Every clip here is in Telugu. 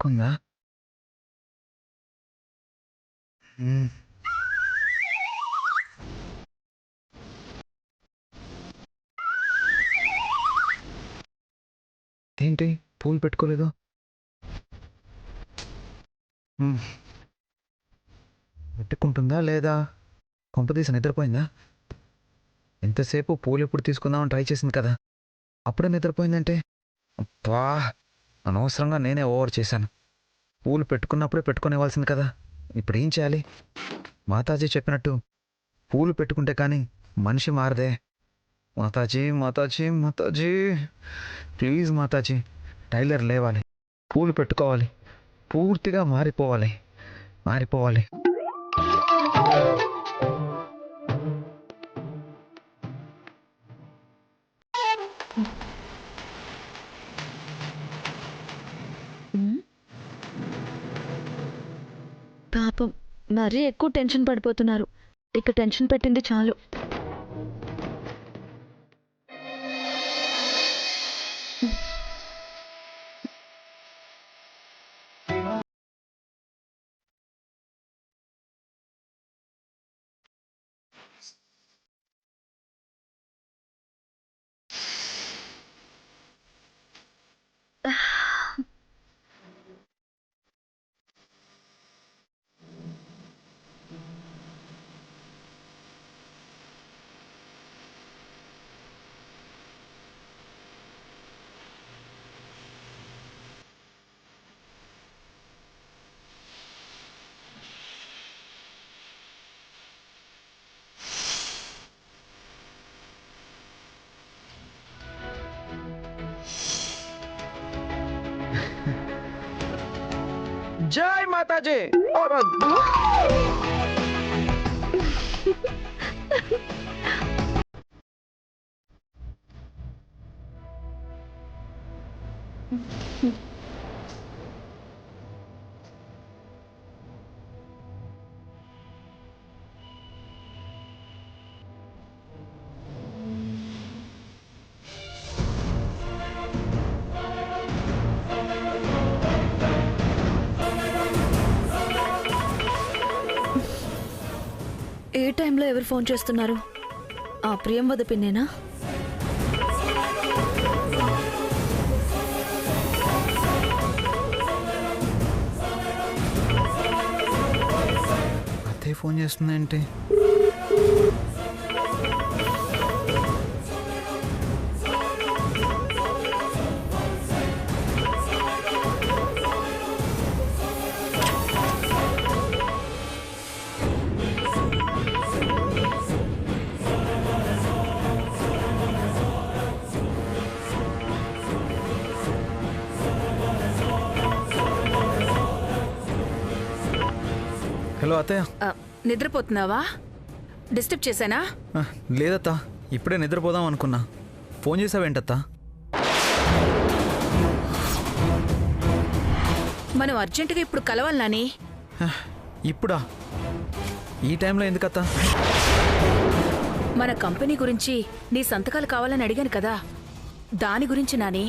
పడుకుందా? హ్మ్. ఏంటి పూలు పెట్టుకోలేదు? హ్మ్. పెట్టుకుంటుందా లేదా? కొంపదీసి నిద్రపోయిందా? ఎంతసేపు పూలు ఎప్పుడు తీసుకుందామని ట్రై చేసింది కదా! అప్పుడే నిద్రపోయిందంటే అబ్బా! అనవసరంగా నేనే ఓవర్ చేశాను. పూలు పెట్టుకున్నప్పుడే పెట్టుకొనివ్వాల్సింది కదా! ఇప్పుడేం చేయాలి? మాతాజీ చెప్పినట్టు పూలు పెట్టుకుంటే కానీ మనిషి మారదే. మాతాజీ, మాతాజీ, మాతాజీ, ప్లీజ్ మాతాజీ, టైలర్ లేవాలి, పూలు పెట్టుకోవాలి, పూర్తిగా మారిపోవాలి, మారిపోవాలి. హ్మ్. పాపం మరీ ఎక్కువ టెన్షన్ పడిపోతున్నారు. ఇక టెన్షన్ పెట్టింది చాలు. జై మాతాజీ! ఏ టైంలో ఎవరు ఫోన్ చేస్తున్నారు? ఆ ప్రియంవద పిన్నేనా? అదే ఫోన్ చేస్తుందేంటి? హలో అత్తయ్య. నిద్రపోతున్నావా? డిస్టర్బ్ చేశానా? లేదత్తా, ఇప్పుడే నిద్రపోదాం అనుకున్నా. ఫోన్ చేసావేంటత్తా? మనం అర్జెంటుగా ఇప్పుడు కలవాలి నాని. ఇప్పుడా? ఈ టైంలో ఎందుకత్తా? మన కంపెనీ గురించి నీ సంతకాలు కావాలని అడిగాను కదా, దాని గురించి నాని.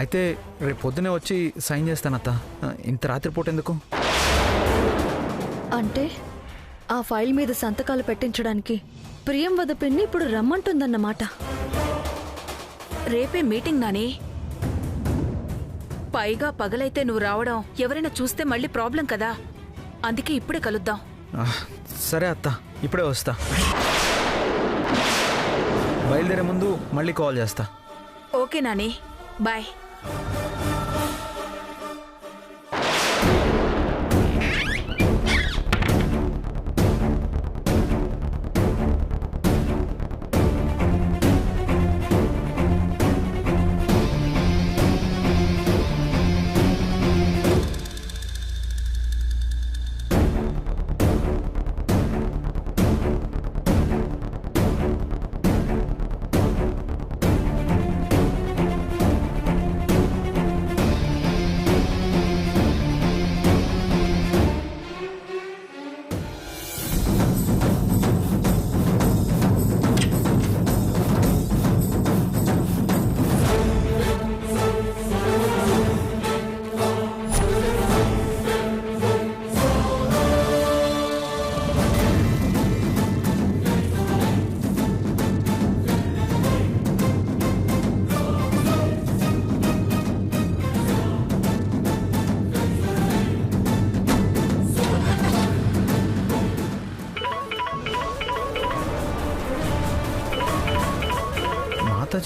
అయితే రేపు పొద్దునే వచ్చి సైన్ చేస్తానత్తా. ఇంత రాత్రిపూట ఎందుకు? అంటే ఆ ఫైల్ మీద సంతకాలు పెట్టించడానికి ప్రియంవద పిన్ని ఇప్పుడు రమ్మంటుందన్నమాట. రేపే మీటింగ్ నాని. పైగా పగలైతే నువ్వు రావడం ఎవరైనా చూస్తే మళ్ళీ ప్రాబ్లం కదా, అందుకే ఇప్పుడే కలుద్దాం. సరే అత్తా, ఇప్పుడే వస్తా. బయలుదేరే ముందు మళ్ళీ కాల్ చేస్తా. Okay Nani, bye.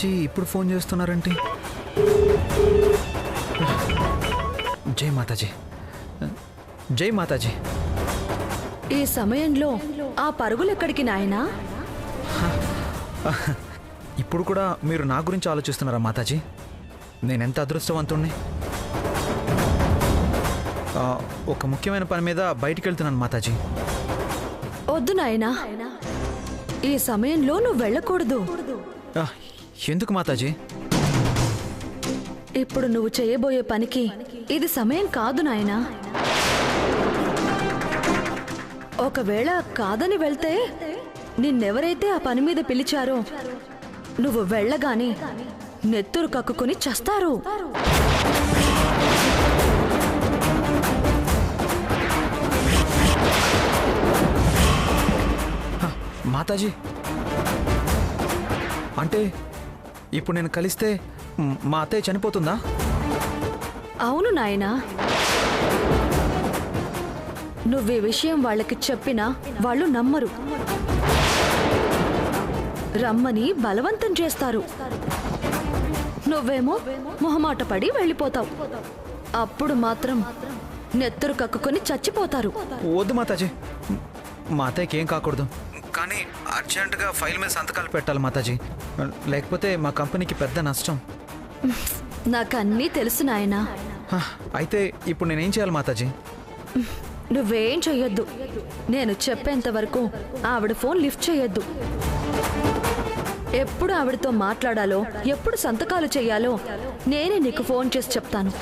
మాతాజీ ఇప్పుడు ఫోన్ చేస్తున్నారేంటి? జై మాతాజీ, జై మాతాజీ. ఈ సమయంలో ఆ పరుగులెక్కడికి నాయనా? ఇప్పుడు కూడా మీరు నా గురించి ఆలోచిస్తున్నారా మాతాజీ? నేనెంత అదృష్టవంతుణ్ణి. ఒక ముఖ్యమైన పని మీద బయటికి వెళ్తున్నాను మాతాజీ. వద్దు నాయనా, ఈ సమయంలో నువ్వు వెళ్ళకూడదు. ఎందుకు మాతాజీ? ఇప్పుడు నువ్వు చేయబోయే పనికి ఇది సమయం కాదు నాయనా. ఒకవేళ కాదని వెళ్తే నిన్నెవరైతే ఆ పని మీద పిలిచారో నువ్వు వెళ్ళగానే నెత్తురు కక్కుకుని చస్తారు. మాతాజీ, అంటే ఇప్పుడు నేను కలిస్తే మా అత్తయ్య చనిపోతుందా? అవును నాయనా, నువ్వీ విషయం వాళ్ళకి చెప్పినా వాళ్ళు నమ్మరు. రమ్మని బలవంతం చేస్తారు. నువ్వేమో మొహమాట పడి వెళ్ళిపోతావు. అప్పుడు మాత్రం నెత్తురు కక్కుకొని చచ్చిపోతారు. వద్దు మాతాజీ, మా అత్తయ్యకి ఏం కాకూడదు. కానీ అర్జెంటుగా ఫైల్ మీద సంతకాలు పెట్టాలి మాతాజీ, లేకపోతే మా కంపెనీకి పెద్ద నష్టం. నాకన్నీ తెలుసు నాయనా. అయితే ఇప్పుడు నేనేం చేయాలి మాతాజీ? నువ్వేం చెయ్యొద్దు. నేను చెప్పేంత వరకు ఆవిడ ఫోన్ లిఫ్ట్ చేయొద్దు. ఎప్పుడు ఆవిడతో మాట్లాడాలో, ఎప్పుడు సంతకాలు చెయ్యాలో నేనే నీకు ఫోన్ చేసి చెప్తాను.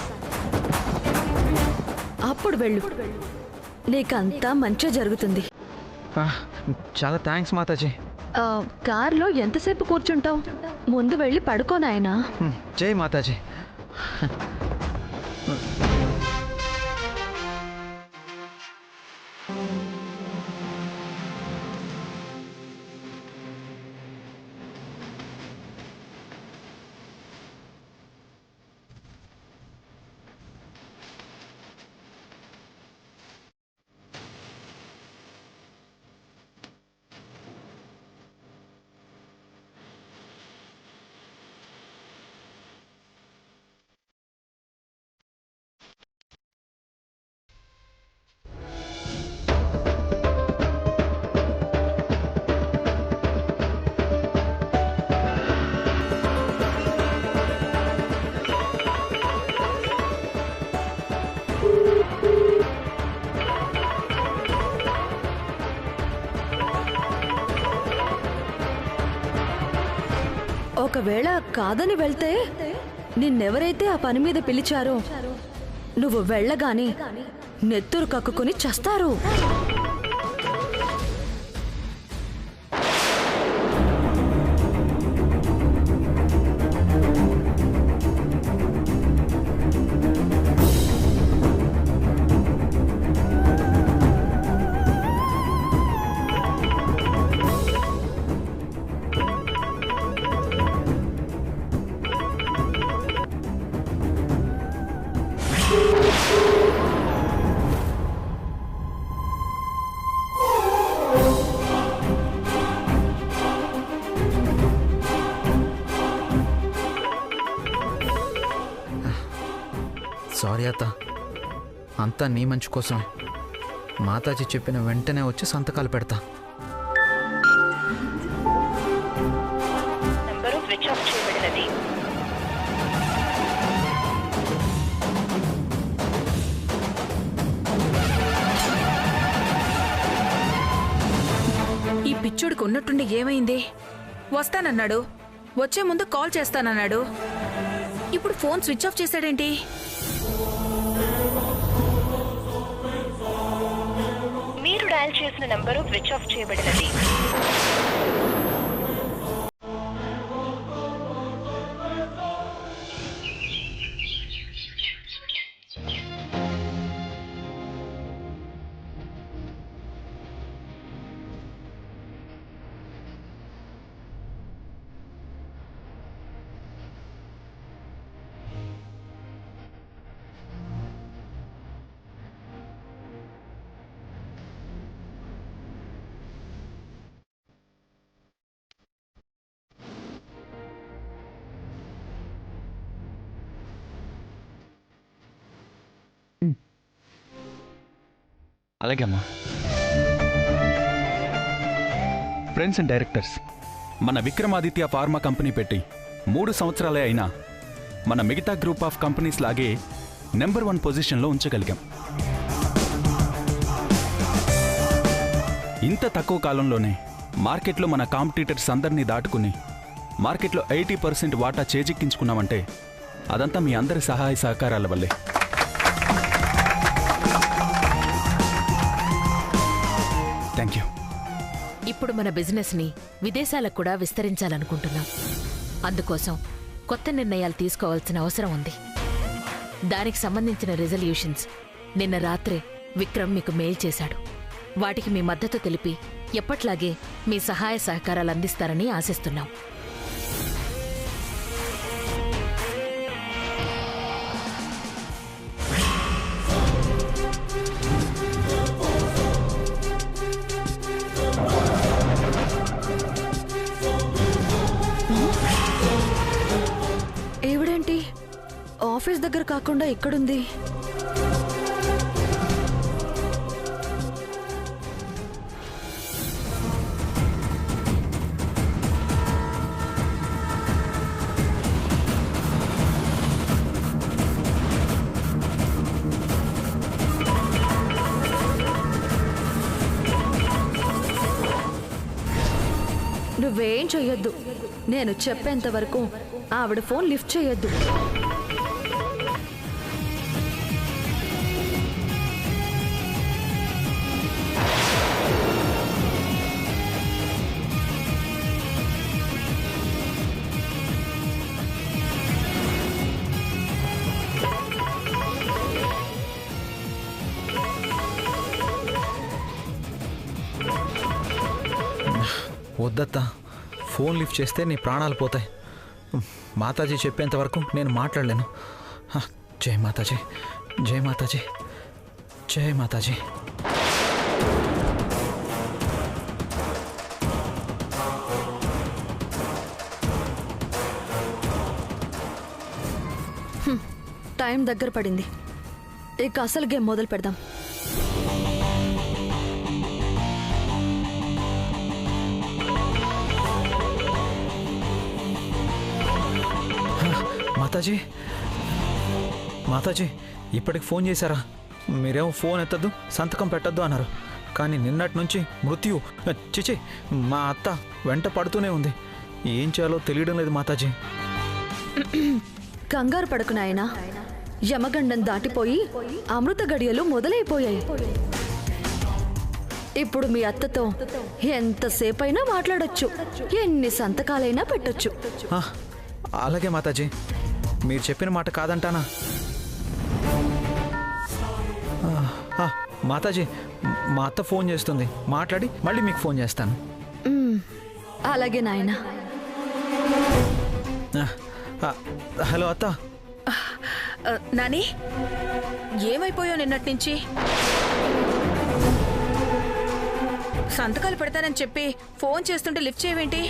అప్పుడు వెళ్ళు, నీకంతా మంచిగా జరుగుతుంది. చాలా థ్యాంక్స్ మాతాజీ. కార్లో ఎంతసేపు కూర్చుంటావు? ముందు వెళ్ళి పడుకో నాయనా. జై మాతాజీ. ఒకవేళ కాదని వెళ్తే నిన్నెవరైతే ఆ పని మీద పిలిచారో నువ్వు వెళ్ళగానే నెత్తురు కక్కుకుని చస్తారు. సారీ అత్త, అంతా నీ మంచి కోసమే. మాతాజీ చెప్పిన వెంటనే వచ్చి సంతకాలు పెడతా. నంబరు స్విచ్ ఆఫ్ చేయబడినది. ఈ పిచ్చోడికి ఉన్నట్టుండి ఏమైంది? వస్తానన్నాడు, వచ్చే ముందు కాల్ చేస్తానన్నాడు. ఇప్పుడు ఫోన్ స్విచ్ ఆఫ్ చేశాడేంటి? మీరు డయల్ చేసిన నంబరు స్విచ్ ఆఫ్ చేయబడినది. అలాగే అమ్మా. ఫ్రెండ్స్ అండ్ డైరెక్టర్స్, మన విక్రమాదిత్య ఫార్మా కంపెనీ పెట్టి 3 సంవత్సరాలే అయినా మన మిగతా గ్రూప్ ఆఫ్ కంపెనీస్ లాగే నెంబర్ 1 పొజిషన్లో ఉంచగలిగాం. ఇంత తక్కువ కాలంలోనే మార్కెట్లో మన కాంపిటీటర్స్ అందరినీ దాటుకుని మార్కెట్లో 80% వాటా చేజిక్కించుకున్నామంటే అదంతా మీ అందరి సహాయ సహకారాల వల్లే. Thank you. ఇప్పుడు మన బిజినెస్ని విదేశాలకు కూడా విస్తరించాలనుకుంటున్నాం. అందుకోసం కొత్త నిర్ణయాలు తీసుకోవాల్సిన అవసరం ఉంది. దానికి సంబంధించిన రిజల్యూషన్స్ నిన్న రాత్రే విక్రమ్ మీకు మెయిల్ చేశాడు. వాటికి మీ మద్దతు తెలిపి ఎప్పట్లాగే మీ సహాయ సహకారాలు అందిస్తారని ఆశిస్తున్నాం. ఏవిడేంటి ఆఫీస్ దగ్గర కాకుండా ఇక్కడుంది? నువ్వేం చెయ్యొద్దు. నేను చెప్పేంత వరకు ఆవిడ ఫోన్ లిఫ్ట్ చేయొద్దు. వద్దత్తా, ఫోన్ లిఫ్ట్ చేస్తే నీ ప్రాణాలు పోతాయి. మాతాజీ చెప్పేంత వరకు నేను మాట్లాడలేను. జై మాతాజీ, జై మాతాజీ, జై మాతాజీ. టైం దగ్గర పడింది. ఇక అసలు గేమ్ మొదలు పెడదాం. మాతాజీ, మాతాజీ ఇప్పటికి ఫోన్ చేశారా? మీరేమో ఫోన్ ఎత్తద్దు, సంతకం పెట్టద్దు అన్నారు. కానీ నిన్నటి నుంచి మృత్యు చిచి మా అత్త వెంట పడుతూనే ఉంది. ఏం చేయాలో తెలియడం లేదు మాతాజీ. కంగారు పడకు నాయనా. యమగండం దాటిపోయి అమృత గడియలు మొదలైపోయాయి. ఇప్పుడు మీ అత్తతో ఎంతసేపైనా మాట్లాడొచ్చు, ఎన్ని సంతకాలైనా పెట్టొచ్చు. అలాగే మాతాజీ, మీరు చెప్పిన మాట కాదంటానా? మాతాజీ, మా అత్త ఫోన్ చేస్తుంది, మాట్లాడి మళ్ళీ మీకు ఫోన్ చేస్తాను. అలాగే నాయనా. హలో అత్త. నాని, ఏమైపోయావు నిన్నటి నుంచి? సంతకాలు పెడతానని చెప్పి ఫోన్ చేస్తుంటే లిఫ్ట్ చేయవేంటి?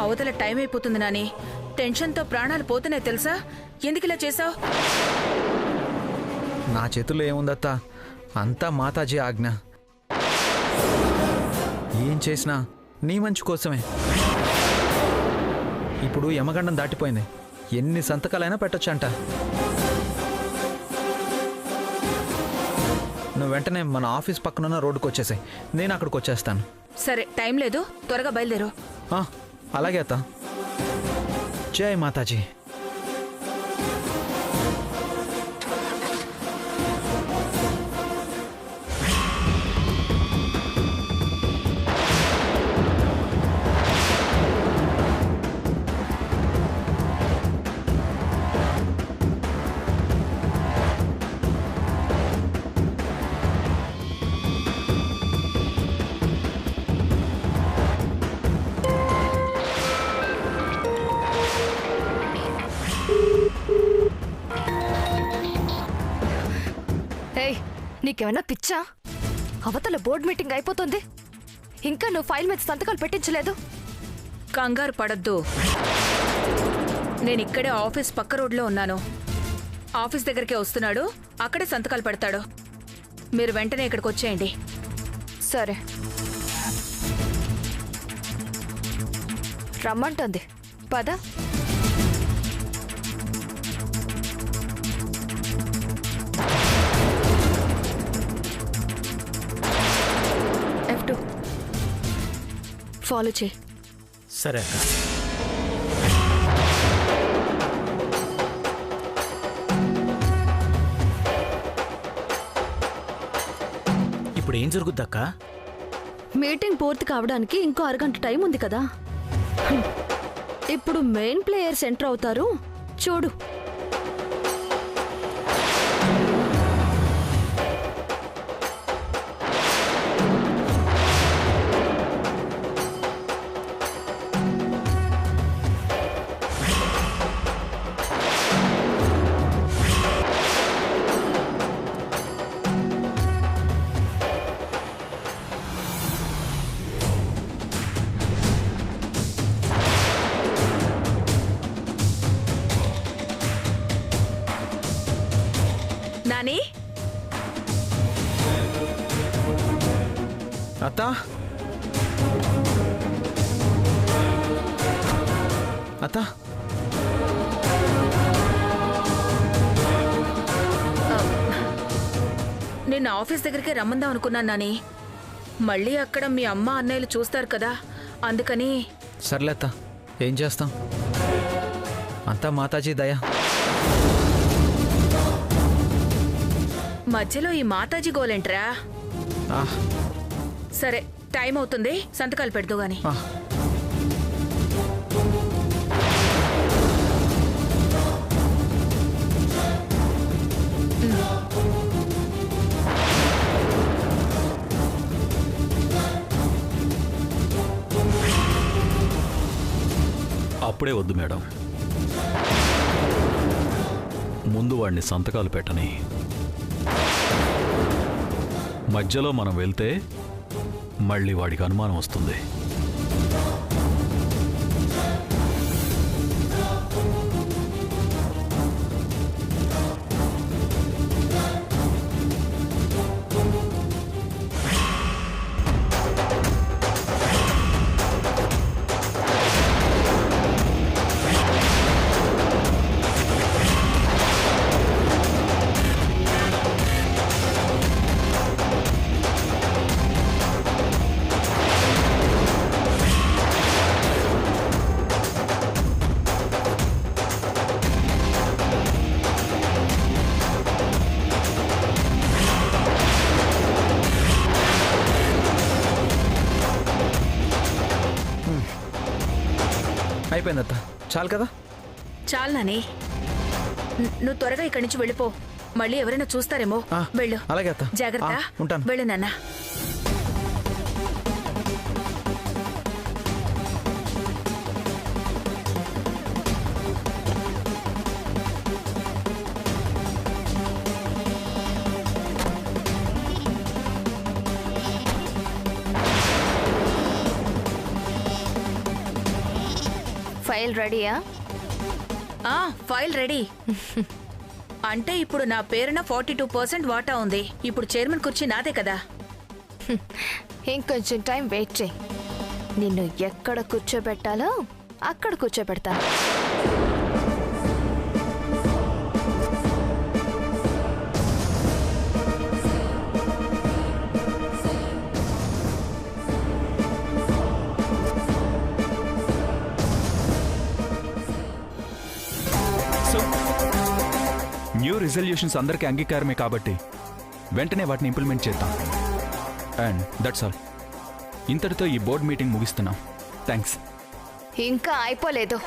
అవతల టైం అయిపోతుంది నాని. టెన్షన్తో ప్రాణాలు పోతున్నాయి తెలుసా? ఎందుకు ఇలా చేసావు? నా చేతుల్లో ఏముందత్తా, అంతా మాతాజీ ఆజ్ఞ. ఏం చేసినా నీ మంచి కోసమే. ఇప్పుడు యమగండం దాటిపోయింది, ఎన్ని సంతకాలైనా పెట్టొచ్చంట. నువ్వు వెంటనే మన ఆఫీస్ పక్కనున్న రోడ్డుకు వచ్చేసాయి, నేను అక్కడికి వచ్చేస్తాను. సరే, టైం లేదు, త్వరగా బయలుదేరు. అలాగే అత్త. జై మాతాజీ. నీకేమైనా పిచ్చా? అవతల బోర్డ్ మీటింగ్ అయిపోతుంది, ఇంకా నువ్వు ఫైల్ మీద సంతకాలు పెట్టించలేదు. కంగారు పడద్దు. నేను ఇక్కడే ఆఫీస్ పక్క రోడ్లో ఉన్నాను. ఆఫీస్ దగ్గరికే వస్తున్నాడు, అక్కడే సంతకాలు పెడతాడు. మీరు వెంటనే ఇక్కడికి వచ్చేయండి. సరే, రమ్మంటుంది. పద. F2 ఫాలో చేయి. సరే అక్క. ఇప్పుడు ఏం జరుగుద్దక్క? మీటింగ్ పూర్తి కావడానికి ఇంకో అరగంట టైం ఉంది కదా. ఇప్పుడు మెయిన్ ప్లేయర్స్ ఎంటర్ అవుతారు, చూడు. నాని, అత్త, అత్త, నిన్న ఆఫీస్ దగ్గరికి రమ్మందాం అనుకున్నాను నాని. మళ్ళీ అక్కడ మీ అమ్మ అన్నయ్యలు చూస్తారు కదా, అందుకని. సర్లే అత్త, ఏం చేస్తాం, అంతా మాతాజీ దయ. మధ్యలో ఈ మాతాజీ గోలేంట్రా? ఆహ్, సరే, టైం అవుతుంది, సంతకాలు పెడదు గాని. ఆహ్. అప్పుడే వద్దు మేడం, ముందు వాడిని సంతకాలు పెట్టని. మధ్యలో మనం వెళ్తే మళ్ళీ వాడికి అనుమానం వస్తుంది. అయిపోయింది అత్త, చాలు కదా. చాలు నాని, నువ్వు త్వరగా ఇక్కడి నుంచి వెళ్ళిపో, మళ్ళీ ఎవరైనా చూస్తారేమో. ఆ, వెళ్ళు. అలాగే అత్త. జాగ్రత్త. ఆ, ఉంటాను. వెళ్ళు నాన్న. ఫైల్ రెడీయా? File ready. అంటే ఇప్పుడు నా పేరున 42% వాటా ఉంది. ఇప్పుడు చైర్మన్ కుర్చీ నాదే కదా. ఇంకొంచెం టైం వెయిట్ చేయి. నిన్ను ఎక్కడ కూర్చోబెట్టాలో అక్కడ కూర్చోబెడతాను. న్యూ రిజల్యూషన్స్ అందరికీ అంగీకారమే కాబట్టి వెంటనే వాటిని ఇంప్లిమెంట్ చేద్దాం. And that's all. ఇంతటితో ఈ బోర్డ్ మీటింగ్ ముగిస్తున్నాం. థ్యాంక్స్. ఇంకా అయిపోలేదు.